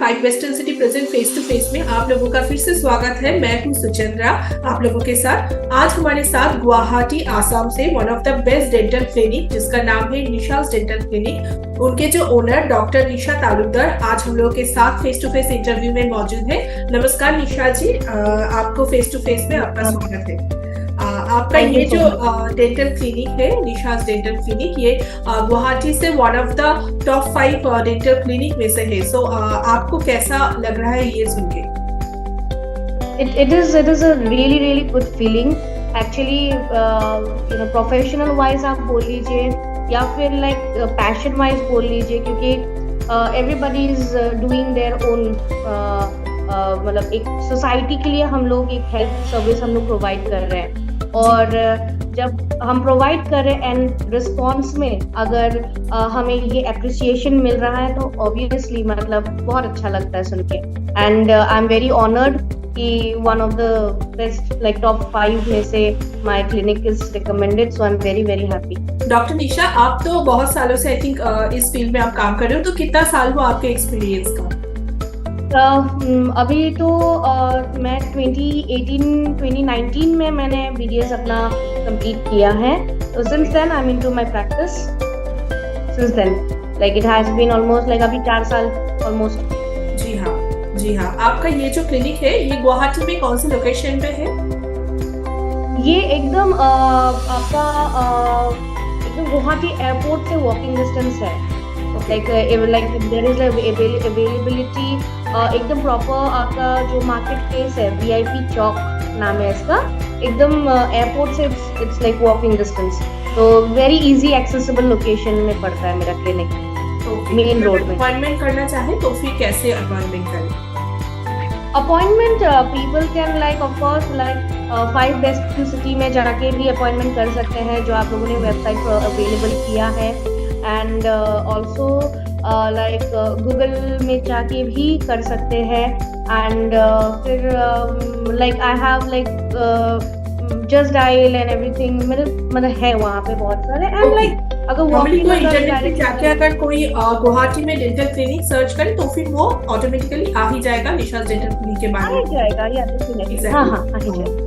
Five western city present face to face में आप लोगों का फिर से स्वागत है। मैं हूं सुचंद्रा आप लोगों के साथ। आज हमारे साथ गुवाहाटी आसाम से one of the best dental clinic जिसका नाम है निशाज डेंटल क्लिनिक, उनके जो ओनर डॉक्टर निशा तालुकदार आज हम लोगों के साथ फेस टू फेस इंटरव्यू में मौजूद है। नमस्कार निशा जी, आपको फेस टू फेस में आपका स्वागत है। आपका ये जो डेंटल क्लिनिक है निशाज डेंटल क्लिनिक, ये गुवाहाटी से one of the top 5 dental clinic में से है। सो आपको कैसा लग रहा है ये सुन के? It is a really good feeling actually. Professional wise आप बोल लीजिए या फिर like passion wise बोल लीजिए, क्योंकि everybody is doing their own मतलब एक सोसाइटी के लिए हम लोग एक हेल्थ सर्विस हम लोग प्रोवाइड कर रहे हैं, और जब हम प्रोवाइड कर रहे हैं एंड रिस्पॉन्स में अगर हमें ये अप्रिसिएशन मिल रहा है तो ऑब्वियसली मतलब बहुत अच्छा लगता है सुन के। And I am very honoured कि one of the best like top 5 में से my clinic is recommended, so I am very happy. Doctor Nisha, आप तो बहुत सालों से आई थिंक इस फील्ड में आप काम कर रहे हो, तो कितना साल हुआ आपके एक्सपीरियंस का? अभी तो मैं 2019 में मैंने BDS अपना कंप्लीट किया है, तो since then I am into my practice. Since then like it has been almost like अभी 4 साल ऑलमोस्ट। जी हाँ। आपका ये जो क्लिनिक है ये गुवाहाटी में कौन सी लोकेशन पे है? ये एकदम आपका एकदम गुवाहाटी एयरपोर्ट से वॉकिंग डिस्टेंस है। like there is availability एकदम प्रॉपर। आपका जो मार्केट प्लेस है VIP चौक नाम है इसका, एकदम एयरपोर्ट से इट्स लाइक वॉकिंग डिस्टेंस, तो वेरी इजी एक्सेसिबल लोकेशन में पड़ता है मेरा क्लिनिक, मेन रोड में। अपॉइंटमेंट करना चाहे तो फिर कैसे अपॉइंटमेंट करें? Appointment people can like of course like 5 best city में जाके भी अपॉइंटमेंट कर सकते हैं, जो आप लोगों ने वेबसाइट पर अवेलेबल किया है, एंड ऑल्सो लाइक गूगल में जाके भी कर सकते हैं। एंड फिर like I have like just dial and everything मतलब है वहाँ पे बहुत सारे। एंड लाइक अगर इंटरनेट पे जाके अगर कोई गुवाहाटी में डेंटल क्लिनिक सर्च करे तो फिर वो ऑटोमेटिकली आ ही जाएगा निशाज डेंटल क्लिनिक के बारे में। आ जाएगा या डेफिनेटली। हाँ आ ही जाएगा।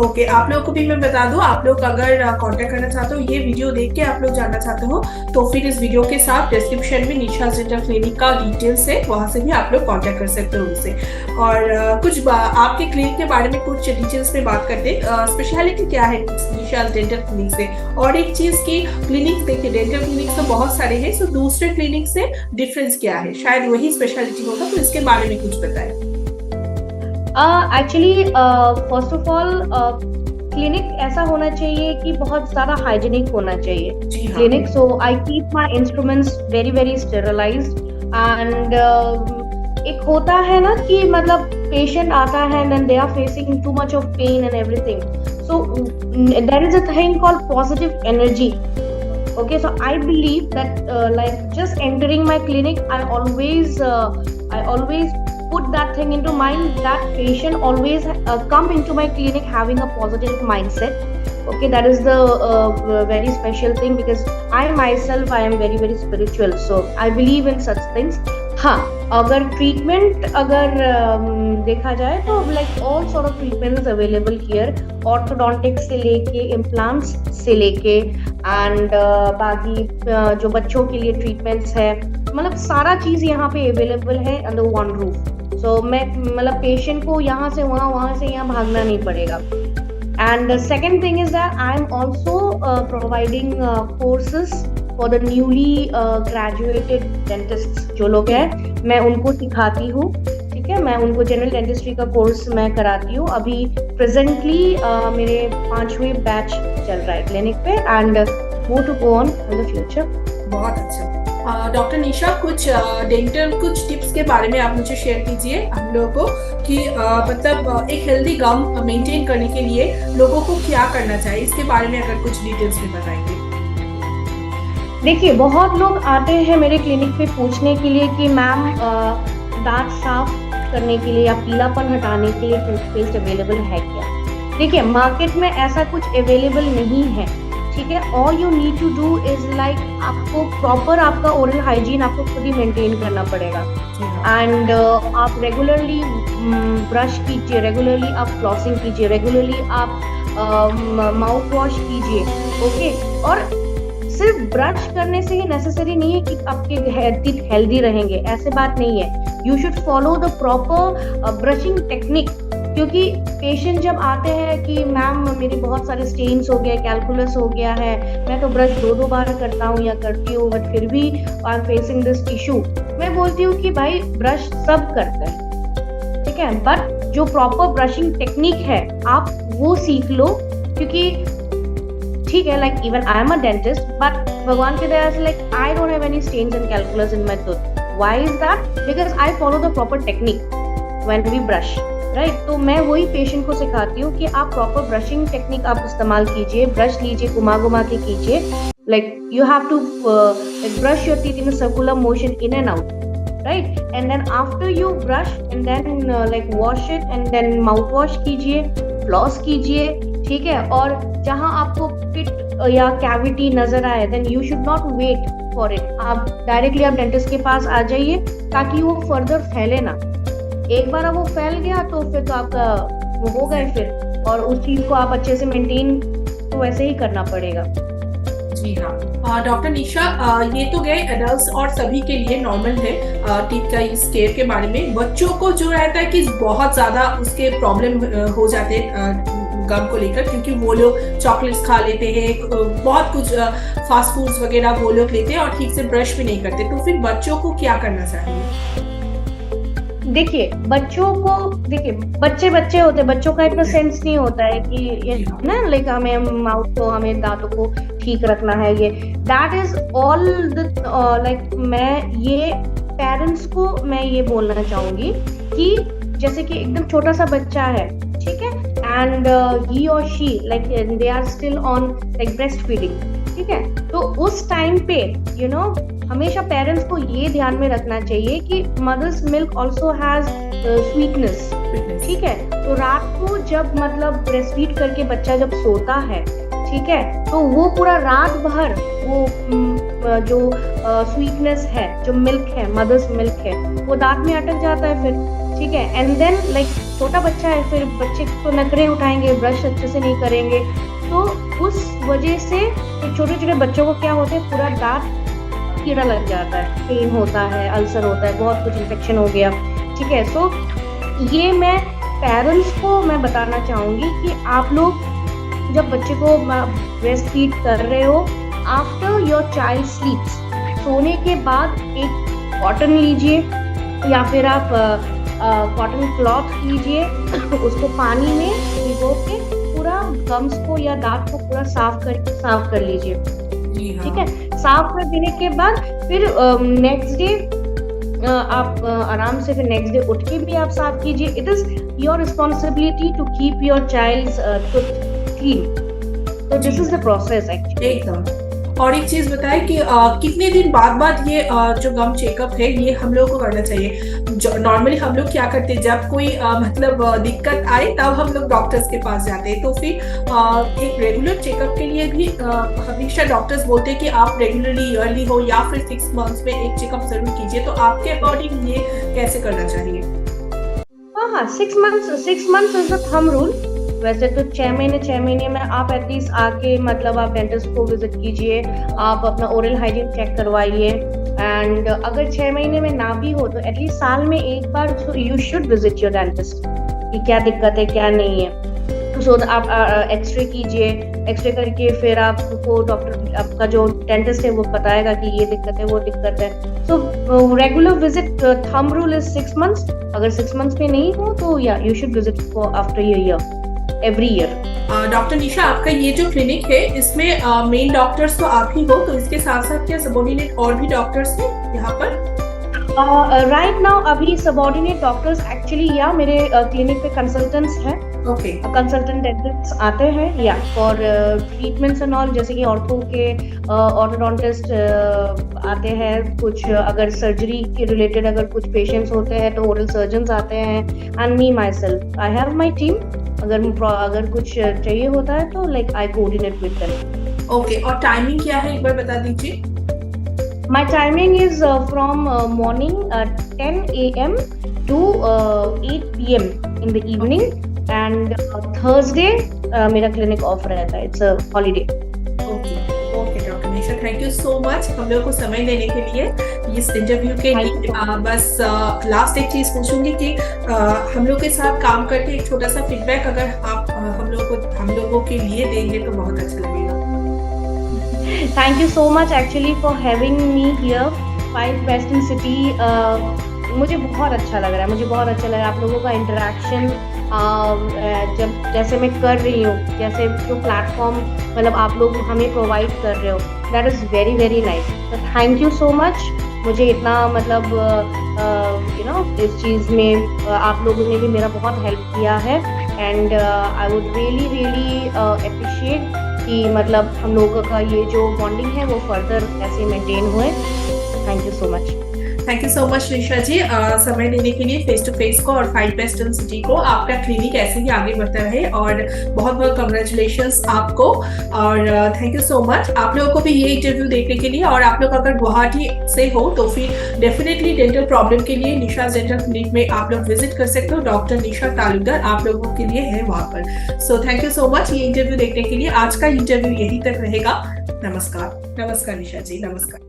ओके, आप लोगों को भी मैं बता दूं, आप लोग अगर कांटेक्ट करना चाहते हो, ये वीडियो देख के आप लोग जानना चाहते हो, तो फिर इस वीडियो के साथ डिस्क्रिप्शन में निशाज डेंटल क्लिनिक का डिटेल्स है, वहां से भी आप लोग कांटेक्ट कर सकते हो उनसे। और कुछ आपके क्लिनिक के बारे में कुछ डिटेल्स में बात करते हैं। स्पेशलिटी क्या है निशाज डेंटल क्लिनिक से? और एक चीज की क्लिनिक देखिए, डेंटल क्लिनिक तो बहुत सारे हैं, सो दूसरे क्लिनिक से डिफरेंस क्या है? शायद वही स्पेशलिटी होगा, तो इसके बारे में कुछ बताएं। Actually first of all clinic ऐसा होना चाहिए कि बहुत ज्यादा हाइजीनिक होना चाहिए clinic, so I keep my instruments very sterilised. And एक होता है ना कि मतलब पेशेंट आता है and they are facing too much of pain and everything, so there is a thing called positive energy. Okay, so I believe that like just entering my clinic, I always put that thing into mind that patient always come into my clinic having a positive mindset. Okay, that is the very special thing, because I myself I am very spiritual, so I believe in such things. हाँ, अगर treatment अगर देखा जाए तो like all sort of treatments available here, orthodontics से लेके implants से लेके एंड बाकी जो बच्चों के लिए ट्रीटमेंट्स है, मतलब सारा चीज यहाँ पे अवेलेबल है अंडर वन रूफ। सो मैं मतलब पेशेंट को यहाँ से वहाँ से यहाँ भागना नहीं पड़ेगा। And the second thing is that I am also providing courses for the newly graduated dentists। जो लोग हैं मैं उनको सिखाती हूँ, ठीक है, मैं उनको जनरल डेंटिस्ट्री का कोर्स मैं कराती हूँ। अभी प्रेजेंटली मेरे 5वें बैच चल रहा है क्लिनिक पे, and more to go on in the future। बहुत अच्छा। डॉक्टर निशा, कुछ डेंटल कुछ टिप्स के बारे में आप मुझे शेयर कीजिए हम लोगों को कि मतलब एक हेल्दी गम मेंटेन करने के लिए लोगों को क्या करना चाहिए, इसके बारे में अगर कुछ डिटेल्स में बताएंगे। देखिए, बहुत लोग आते हैं मेरे क्लिनिक पे पूछने के लिए कि मैम दांत साफ करने के लिए या पीलापन हटाने के लिए टूथपेस्ट अवेलेबल है क्या? देखिए, मार्केट में ऐसा कुछ अवेलेबल नहीं है, ठीक है, all you need to do is like आपको प्रॉपर आपका ओरल हाइजीन आपको खुद ही मेंटेन करना पड़ेगा। एंड आप रेगुलरली ब्रश कीजिए, रेगुलरली आप फ्लॉसिंग कीजिए, रेगुलरली आप माउथ वॉश कीजिए। ओके, और सिर्फ ब्रश करने से ही नेसेसरी नहीं है कि आपके टीथ हेल्दी रहेंगे, ऐसे बात नहीं है। You should follow the proper brushing technique, क्योंकि पेशेंट जब आते हैं कि मैम मेरे बहुत सारे स्टेन्स हो गए, कैलकुलस हो गया है, मैं तो ब्रश 2-2 बार करता हूँ या करती हूँ, बट फिर भी I am facing this issue. मैं बोलती हूँ कि भाई ब्रश सब करते हैं, ठीक है, बट जो प्रॉपर ब्रशिंग टेक्निक है आप वो सीख लो। क्योंकि ठीक है, like even I am a dentist, but भगवान की दया से like I don't have any stains and calculus in my tooth. Why is that? Because I follow the proper technique when we brush, right. तो मैं वही patient को सिखाती हूँ कि आप प्रॉपर ब्रशिंग टेक्निक आप इस्तेमाल कीजिए, ब्रश लीजिए, घुमा घुमा के कीजिए। Like you have to brush your teeth in a circular motion in and out, right? And then after you brush and then like wash it and then mouth wash कीजिए, floss कीजिए, ठीक है। और जहाँ आपको पिट या कैविटी नजर आए then you should not wait for it, आप डायरेक्टली आप डेंटिस्ट के पास आ जाइए ताकि वो फर्दर फैले ना। एक बार अब वो फैल गया तो फिर तो आपका वो हो गए फिर, और उस चीज को आप अच्छे से मेंटेन तो वैसे ही करना पड़ेगा। जी हाँ डॉक्टर निशा, ये तो गए एडल्ट्स और सभी के लिए नॉर्मल है टीथ का इस केयर के बारे में। बच्चों को जो रहता है कि बहुत ज्यादा उसके प्रॉब्लम हो जाते हैं गम को लेकर, क्योंकि वो लोग चॉकलेट्स खा लेते हैं, बहुत कुछ फास्ट फूड्स वगैरह वो लोग लेते हैं और ठीक से ब्रश भी नहीं करते। तो फिर बच्चों को क्या करना चाहिए? देखिए बच्चों को, देखिए बच्चे होते हैं, बच्चों का इतना सेंस नहीं होता है कि ये ना लाइक हमें माउथ को, हमें दांतों को ठीक रखना है। ये that is all the like मैं ये पेरेंट्स को मैं ये बोलना चाहूंगी कि जैसे कि एकदम छोटा सा बच्चा है, ठीक है, एंड ही और she like they are still on like breast feeding, ठीक है। तो उस टाइम पे यू नो हमेशा पेरेंट्स को ये ध्यान में रखना चाहिए कि mother's milk also has sweetness, ठीक है। तो रात को जब मतलब ब्रेस्ट फीड करके बच्चा जब सोता है, ठीक है, तो वो पूरा रात भर वो जो स्वीटनेस है, जो मिल्क है, मदर्स मिल्क है, वो दांत में अटक जाता है फिर, ठीक है। एंड देन लाइक छोटा बच्चा है, फिर बच्चे तो नखरे उठाएंगे, ब्रश अच्छे से नहीं करेंगे, तो उस वजह से छोटे छोटे बच्चों को क्या होता है, पूरा दांत कीड़ा लग जाता है, पेन होता है, अल्सर होता है, बहुत कुछ इन्फेक्शन हो गया, ठीक है। सो ये मैं पेरेंट्स को मैं बताना चाहूंगी कि आप लोग जब बच्चे को ब्रेस्ट फीड कर रहे हो, आफ्टर योर चाइल्ड स्लीप्स, सोने के बाद एक कॉटन लीजिए या फिर आप कॉटन क्लॉथ लीजिए, उसको पानी में भिगो के पूरा गम्स को या दांत को पूरा साफ कर लीजिए, ठीक है। साफ कर देने के बाद फिर नेक्स्ट डे आप आराम से फिर नेक्स्ट डे उठ के भी आप साफ कीजिए। It is your responsibility to keep your child's tooth clean. तो this is the process actually. एकदम। और एक चीज बताए कि कितने दिन बाद ये जो गम चेकअप है ये हम लोग को करना चाहिए? नॉर्मली हम लोग क्या करते हैं, जब कोई मतलब दिक्कत आए तब हम लोग डॉक्टर्स के पास जाते हैं। तो फिर एक रेगुलर चेकअप के लिए भी हमेशा डॉक्टर्स बोलते हैं कि आप रेगुलरली ईयरली हो या फिर 6 मंथ्स में एक चेकअप जरूर कीजिए। तो आपके अकॉर्डिंग ये कैसे करना चाहिए? हाँ, 6 months is the thumb rule. वैसे तो 6 महीने में आप एटलीस्ट आके मतलब आप डेंटिस्ट को विजिट कीजिए, आप अपना ओरल हाइजीन चेक करवाइए। एंड अगर 6 महीने में ना भी हो तो एटलीस्ट साल में एक बार you should visit your dentist कि क्या दिक्कत है क्या नहीं है। सो आप एक्सरे कीजिए, एक्सरे करके फिर आपको डॉक्टर, आपका जो डेंटिस्ट है वो बताएगा कि ये दिक्कत है वो दिक्कत है। So regular visit, thumb rule is 6 months. अगर 6 मंथ्स में नहीं हो तो या you should visit for after year, every year. Doctor Nisha, आपका ये जो क्लिनिक है इसमें मेन डॉक्टर्स तो आप ही हो, तो इसके साथ साथ क्या सबऑर्डिनेट और भी डॉक्टर्स हैं यहाँ पर? राइट नाउ अभी सबऑर्डिनेट डॉक्टर्स एक्चुअली या मेरे क्लिनिक पे कंसल्टेंट्स हैं। ओके, कंसल्टेंट डेंटिस्ट आते हैं या फॉर ट्रीटमेंट्स एंड ऑल, जैसे कि ऑर्थो के ऑर्थोडोंटिस्ट आते हैं। कुछ अगर सर्जरी के रिलेटेड अगर कुछ पेशेंट्स होते हैं तो ओरल सर्जन्स आते हैं। And me my self, I have my team. अगर कुछ चाहिए होता है तो like I coordinate with them. Okay, और टाइमिंग क्या है एक बार बता दीजिए। My timing is from morning 10 a.m. to 8 p.m. in the evening, and Thursday मेरा clinic off रहता है, it's a holiday. Okay okay doctor Nisha, thank you so much हम लोग को समय देने के लिए इस इंटरव्यू के लिए। बस लास्ट एक चीज पूछूंगी कि हम लोग के साथ काम करके एक छोटा सा फीडबैक अगर आप हम लोगों के लिए देंगे तो बहुत अच्छा लगेगा। Thank you so much actually for having me here, 5 Best in City. मुझे बहुत अच्छा लग रहा है, मुझे बहुत अच्छा लग रहा है आप लोगों का इंटरेक्शन। जब जैसे मैं कर रही हूँ, जैसे जो प्लेटफॉर्म मतलब आप लोग हमें प्रोवाइड कर रहे हो, that is very very nice. तो थैंक यू सो मच। मुझे इतना मतलब इस चीज़ में आप लोगों ने भी मेरा बहुत हेल्प किया है, and I would really really appreciate कि मतलब हम लोगों का ये जो बॉन्डिंग है वो फर्दर ऐसे मेंटेन हुए। Thank you so much. Thank you so much Nisha ji, समय देने के लिए फेस टू फेस को और 5 बेस्ट इन सिटी को। आपका क्लिनिक ऐसे ही आगे बढ़ता रहे और बहुत बहुत कंग्रेचुलेशंस आपको, और थैंक यू सो मच। आप लोगों को भी ये इंटरव्यू देखने के लिए, और आप लोग अगर गुवाहाटी से हो तो फिर डेफिनेटली डेंटल प्रॉब्लम के लिए निशा डेंटल क्लिनिक में आप लोग विजिट कर सकते हो। डॉक्टर निशा तालुकदार आप लोगों के लिए है वहां पर। So thank you so much ये इंटरव्यू देखने के लिए। आज का इंटरव्यू यहीं तक रहेगा। नमस्कार। नमस्कार निशा जी, नमस्कार।